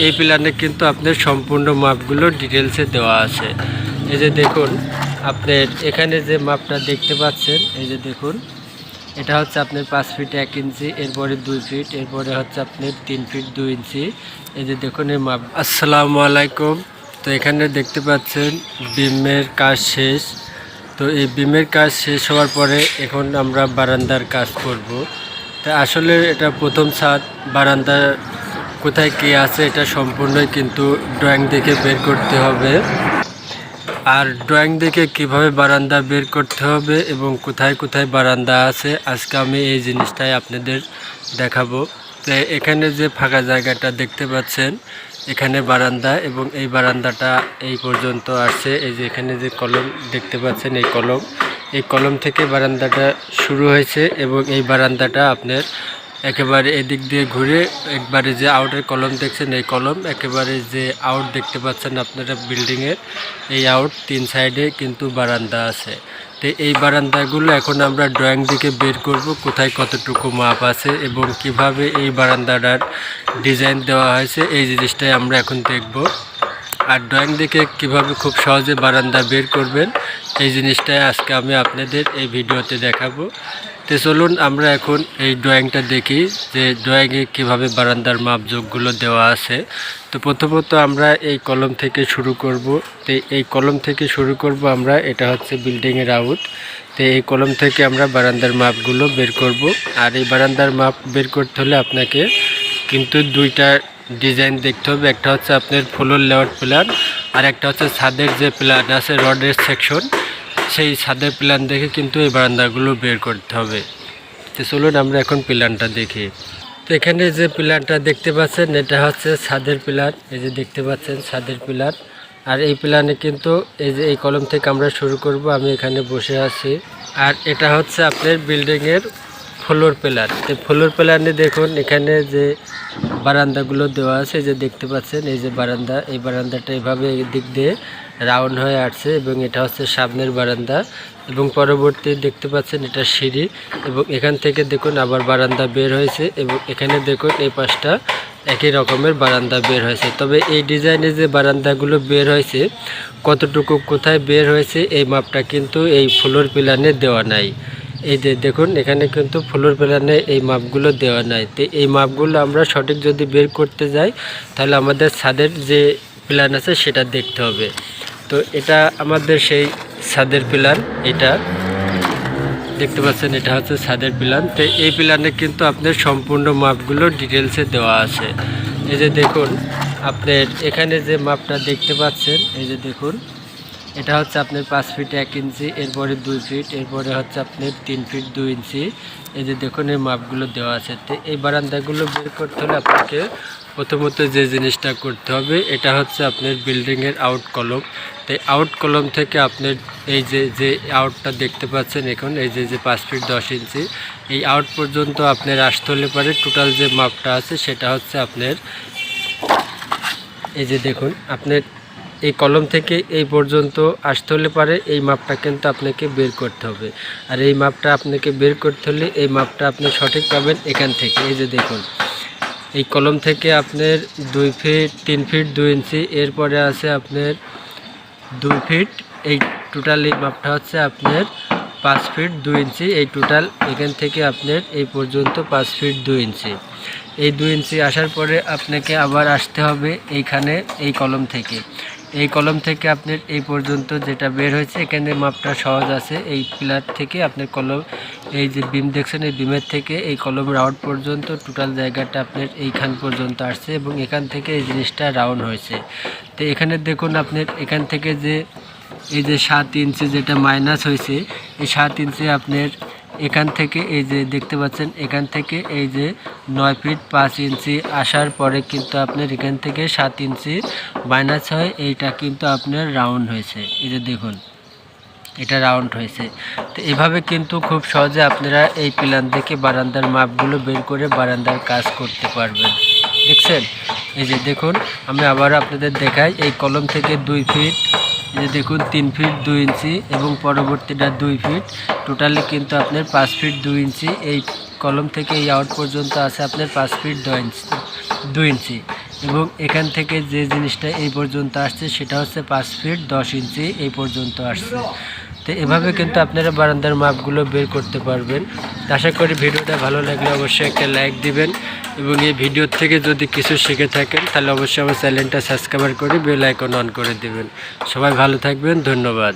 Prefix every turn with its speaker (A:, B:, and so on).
A: এই প্ল্যানে কিন্তু আপনার সম্পূর্ণ মাপগুলো ডিটেলসে দেওয়া আছে। এই যে দেখুন, আপনার এখানে যে মাপটা দেখতে পাচ্ছেন, এই যে দেখুন, এটা হচ্ছে আপনার 5 ফিট 1 ইঞ্চি, এরপরে 2 ফিট, এরপরে হচ্ছে আপনার 3 ফিট 2 ইঞ্চি। এই যে দেখুন এই মাপ। আসসালামু আলাইকুম। তো এখানে দেখতে পাচ্ছেন বিমের কাজ শেষ। তো এই বিমের কাজ শেষ হওয়ার পরে এখন আমরা বারান্দার কাজ করব। তা আসলে এটা প্রথম ছাদ, বারান্দা কোথায় কী আছে এটা সম্পূর্ণই কিন্তু ড্রয়িং দেখে বের করতে হবে। আর ড্রয়িং দেখে কিভাবে বারান্দা বের করতে হবে এবং কোথায় কোথায় বারান্দা আছে আজকে আমি এই জিনিসটাই আপনাদের দেখাবো। তো এখানে যে ফাঁকা জায়গাটা দেখতে পাচ্ছেন, এখানে বারান্দা, এবং এই বারান্দাটা এই পর্যন্ত আসছে। এই যে এখানে যে কলম দেখতে পাচ্ছেন, এই কলম থেকে বারান্দাটা শুরু হয়েছে, এবং এই বারান্দাটা আপনার একেবারে এদিক দিয়ে ঘুরে একবারে যে আউটের কলম দেখছেন, এই কলম একেবারে যে আউট দেখতে পাচ্ছেন আপনারা বিল্ডিংয়ের, এই আউট 3 সাইডে কিন্তু বারান্দা আছে। তো এই বারান্দাগুলো এখন আমরা ড্রয়িং দিকে বের করব, কোথায় কতটুকু মাপ আছে এবং কিভাবে এই বারান্দাটার ডিজাইন দেওয়া হয়েছে, এই জিনিসটাই আমরা এখন দেখব। আর ড্রয়িং দেখে কিভাবে খুব সহজে বারান্দা বের করবেন, এই জিনিসটাই আজকে আমি আপনাদের এই ভিডিওতে দেখাবো। তো চলুন আমরা এখন এই ড্রয়িংটা দেখি যে ড্রয়িংয়ে কিভাবে বারান্দার মাপযোগগুলো দেওয়া আছে। তো প্রথমত আমরা এই কলম থেকে শুরু করব। তো এই কলম থেকে শুরু করব আমরা, এটা হচ্ছে বিল্ডিংয়ের আউট। তো এই কলম থেকে আমরা বারান্দার মাপগুলো বের করব। আর এই বারান্দার মাপ বের করতে হলে আপনাকে কিন্তু দুইটা ডিজাইন দেখতে হবে। একটা হচ্ছে আপনার ফ্লোর লেআউট প্ল্যান, আর একটা হচ্ছে ছাদের যে প্ল্যান আছে, রডের সেকশন, সেই ছাদের প্ল্যান দেখে কিন্তু এই বারান্দাগুলো বের করতে হবে। তো চলুন আমরা এখন প্ল্যানটা দেখি। তো এখানে যে প্ল্যানটা দেখতে পাচ্ছেন, এটা হচ্ছে ছাদের প্ল্যান। এই যে দেখতে পাচ্ছেন ছাদের প্ল্যান। আর এই প্ল্যানে কিন্তু এই যে এই কলম থেকে আমরা শুরু করব, আমি এখানে বসে আছি। আর এটা হচ্ছে আপনার বিল্ডিংয়ের ফ্লোর প্ল্যান। তো ফ্লোর প্ল্যানে দেখুন এখানে যে বারান্দাগুলো দেওয়া আছে, যে দেখতে পাচ্ছেন এই যে বারান্দা, এই বারান্দাটা এইভাবে দিক দিয়ে রাউন্ড হয়ে আসছে, এবং এটা হচ্ছে সামনের বারান্দা, এবং পরবর্তী দেখতে পাচ্ছেন এটা সিঁড়ি, এবং এখান থেকে দেখুন আবার বারান্দা বের হয়েছে, এবং এখানে দেখুন এই পাশটা একই রকমের বারান্দা বের হয়েছে। তবে এই ডিজাইনে যে বারান্দাগুলো বের হয়েছে, কতটুকু কোথায় বের হয়েছে এই মাপটা কিন্তু এই ফ্লোর প্ল্যানে দেওয়া নাই। এই যে দেখুন এখানে কিন্তু ফ্লোর প্ল্যানে এই মাপগুলো দেওয়া নাই। তো এই মাপগুলো আমরা সঠিক যদি বের করতে যাই, তাহলে আমাদের ছাদের যে প্ল্যান আছে সেটা দেখতে হবে। তো এটা আমাদের সেই ছাদের প্ল্যান, এটা দেখতে পাচ্ছেন, এটা হচ্ছে ছাদের প্ল্যান। তো এই প্ল্যানে কিন্তু আপনার সম্পূর্ণ মাপগুলো ডিটেলসে দেওয়া আছে। এই যে দেখুন, আপনার এখানে যে মাপটা দেখতে পাচ্ছেন, এই যে দেখুন, এটা হচ্ছে আপনার 5 ফিট 1 ইঞ্চি, এরপরে 2 ফিট, এরপরে হচ্ছে আপনার 3 ফিট 2 ইঞ্চি। এই যে দেখুন এই মাপগুলো দেওয়া আছে। তো এই বারান্দাগুলো বের করতে হলে আপনাকে প্রথমত যে জিনিসটা করতে হবে, এটা হচ্ছে আপনার বিল্ডিংয়ের আউট কলম। তো আউট কলম থেকে আপনার এই যে আউটটা দেখতে পাচ্ছেন এখন, এই যে 5 ফিট 10 ইঞ্চি, এই আউট পর্যন্ত আপনার আসতে হলে পারে টোটাল যে মাপটা আছে সেটা হচ্ছে আপনার, এই যে দেখুন, আপনার এই কলম থেকে এই পর্যন্ত আসতে হলে পারে এই মাপটা কিন্তু আপনাকে বের করতে হবে। আর এই মাপটা আপনাকে বের করতে হলে এই মাপটা আপনি সঠিক পাবেন এখান থেকে। এই যে দেখুন, এই কলম থেকে আপনার 2 ফিট 3 ফিট 2 ইঞ্চি, এরপরে আছে আপনার 2 ফিট, এই টোটাল এই মাপটা হচ্ছে আপনার 5 ফিট 2 ইঞ্চি। এই টোটাল এখান থেকে আপনার এই পর্যন্ত 5 ফিট 2 ইঞ্চি। এই 2 ইঞ্চি আসার পরে আপনাকে আবার আসতে হবে এইখানে, এই কলম থেকে। এই কলম থেকে আপনার এই পর্যন্ত যেটা বের হয়েছে, এখানে মাপটা সহজ আছে। এই পিলার থেকে আপনার কলম, এই যে বিম দেখছেন, এই বিমের থেকে এই কলম রাউন্ড পর্যন্ত টোটাল জায়গাটা আপনার এইখান পর্যন্ত আসছে, এবং এখান থেকে এই জিনিসটা রাউন্ড হয়েছে। তো এখানে দেখুন আপনার এখান থেকে যে এই যে 7 ইঞ্চি যেটা মাইনাস হয়েছে, এই 7 ইঞ্চি আপনার এখান থেকে এই যে দেখতে পাচ্ছেন, এখান থেকে এই যে 9 ফিট 5 ইঞ্চি আসার পরে কিন্তু আপনার এখান থেকে 7 ইঞ্চি মাইনাস হয়, এইটা কিন্তু আপনার রাউন্ড হয়েছে। এই যে দেখুন এটা রাউন্ড হয়েছে। তো এভাবে কিন্তু খুব সহজে আপনারা এই প্ল্যান থেকে বারান্দার মাপগুলো বের করে বারান্দার কাজ করতে পারবেন। দেখছেন, এই যে দেখুন, আমি আবার আপনাদের দেখাই। এই কলম থেকে 2 ফিট, এই যে দেখুন 3 ফিট 2 ইঞ্চি, এবং পরবর্তীটা 2 ফিট, টোটালি কিন্তু আপনার 5 ফিট 2 ইঞ্চি। এই কলম থেকে এই আউট পর্যন্ত আছে আপনার 5 ফিট 2 ইঞ্চি। এবং এখান থেকে যে জিনিসটা এই পর্যন্ত আসছে সেটা হচ্ছে 5 ফিট 10 ইঞ্চি এই পর্যন্ত আসছে। তো এভাবে কিন্তু আপনারা বারান্দার মাপগুলো বের করতে পারবেন। আশা করি ভিডিওটা ভালো লাগলে অবশ্যই একটা লাইক দিবেন এবং এই ভিডিও থেকে যদি কিছু শিখে থাকেন তাহলে অবশ্যই আমার চ্যানেলটা সাবস্ক্রাইব করে বেল আইকন অন করে দিবেন। সবাই ভালো থাকবেন, ধন্যবাদ।